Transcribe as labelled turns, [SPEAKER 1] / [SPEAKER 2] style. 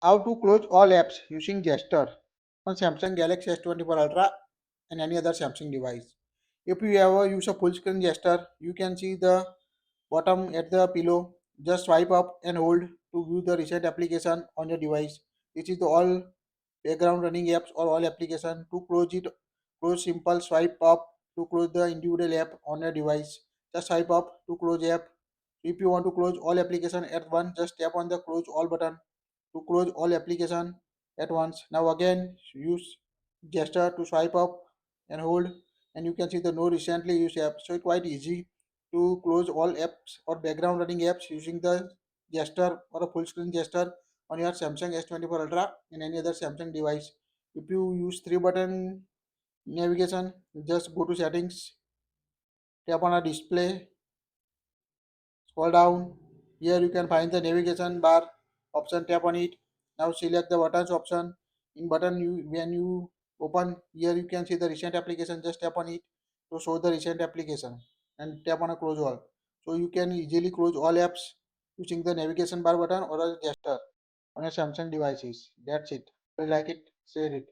[SPEAKER 1] How to close all apps using gesture on Samsung Galaxy S24 Ultra and any other Samsung device. If you ever use a full screen gesture, you can see the bottom at the below. Just swipe up and hold to view the recent application on your device. This is the all background running apps or all application. To close it, close simple swipe up to close the individual app on your device. Just swipe up to close app. If you want to close all application at once, just tap on the close all button to close all application at once. Now again use gesture to swipe up and hold, and you can see the no recently used app. So it's quite easy to close all apps or background running apps using the gesture or a full screen gesture on your Samsung S24 Ultra and any other Samsung device. If you use three button navigation, just go to settings, tap on a display, scroll down. Here you can find the navigation bar option. Tap on it. Now select the buttons option. In button, when you open here, you can see the recent application. Just tap on it to show the recent application and tap on a close all. So you can easily close all apps using the navigation bar button or a gesture on your Samsung devices. That's it. If you like it, share it.